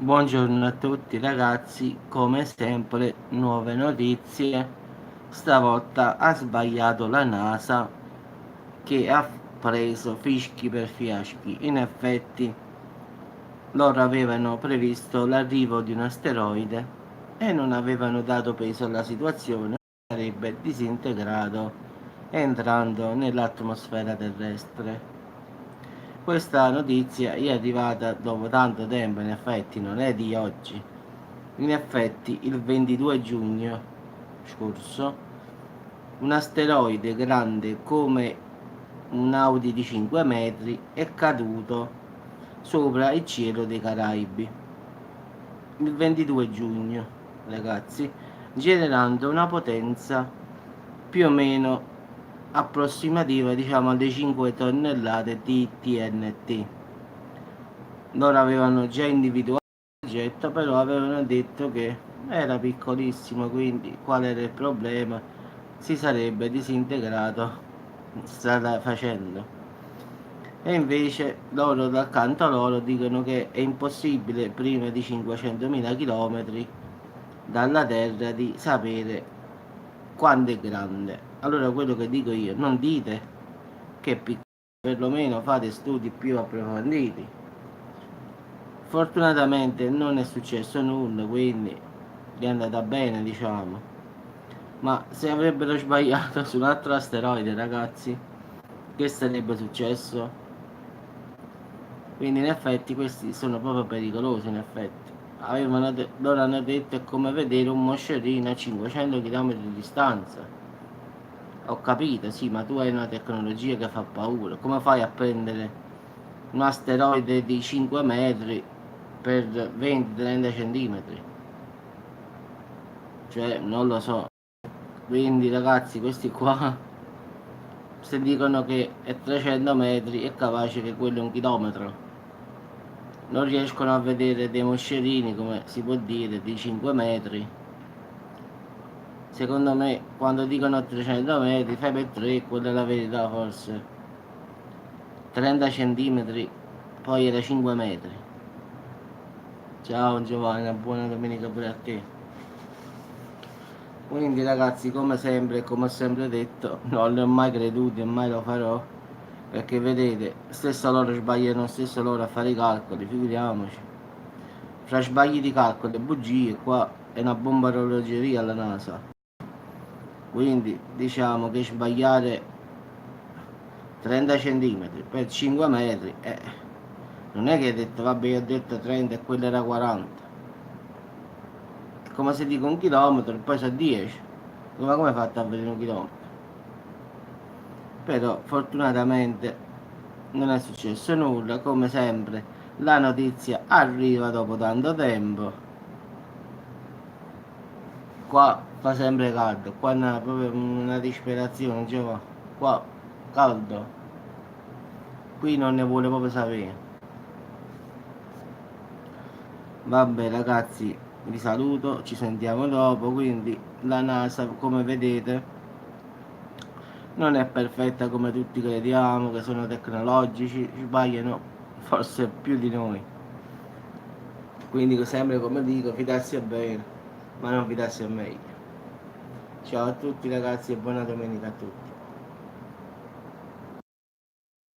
Buongiorno a tutti ragazzi, come sempre nuove notizie. Stavolta ha sbagliato la NASA che ha preso fischi per fiaschi. In effetti loro avevano previsto l'arrivo di un asteroide e non avevano dato peso alla situazione, sarebbe disintegrato entrando nell'atmosfera terrestre. Questa notizia è arrivata dopo tanto tempo, in effetti non è di oggi. In effetti il 22 giugno scorso un asteroide grande come un Audi di 5 metri è caduto sopra il cielo dei Caraibi. Il 22 giugno, ragazzi, generando una potenza più o meno approssimativa, diciamo, alle 5 tonnellate di TNT. Loro avevano già individuato l'oggetto, però avevano detto che era piccolissimo, quindi qual era il problema? Si sarebbe disintegrato strada facendo. E invece loro dal canto loro dicono che è impossibile prima di 500.000 km dalla Terra di sapere quanto è grande. Allora quello che dico io, non dite che è piccolo, perlomeno fate studi più approfonditi. Fortunatamente non è successo nulla, quindi è andata bene, diciamo. Ma se avrebbero sbagliato su un altro asteroide, ragazzi, che sarebbe successo? Quindi in effetti questi sono proprio pericolosi, in effetti. Loro hanno detto è come vedere un moscerino a 500 km di distanza. Ho capito, sì, ma tu hai una tecnologia che fa paura. Come fai a prendere un asteroide di 5 metri per 20-30 centimetri? Cioè, non lo so. Quindi ragazzi, questi qua, se dicono che è 300 metri, è capace che quello è 1 chilometro. Non riescono a vedere dei moscerini, come si può dire, di 5 metri. Secondo me, quando dicono 300 metri, fai per 3, quella è la verità forse. 30 centimetri, poi era 5 metri. Ciao Giovanni, buona domenica pure a te. Quindi ragazzi, come sempre, come ho sempre detto, non li ho mai creduti e mai lo farò, perché vedete, stesso loro sbagliano, stesso loro a fare i calcoli, figuriamoci. Fra sbagli di calcolo e bugie, qua è una bomba a orologeria alla NASA. Quindi diciamo che sbagliare 30 centimetri per 5 metri, non è che hai detto vabbè, io ho detto 30 e quello era 40. Come se dico 1 chilometro e poi sono 10. Come hai fatto a vedere 1 chilometro? Però fortunatamente non è successo nulla, come sempre la notizia arriva dopo tanto tempo. Qua fa sempre caldo, qua è proprio una disperazione, cioè, qua caldo, qui non ne vuole proprio sapere. Vabbè ragazzi, vi saluto, ci sentiamo dopo. Quindi la NASA, come vedete, non è perfetta come tutti crediamo, che sono tecnologici, sbagliano forse più di noi. Quindi sempre come dico, fidarsi è bene, ma non fidarsi è meglio. Ciao a tutti ragazzi e buona domenica a tutti.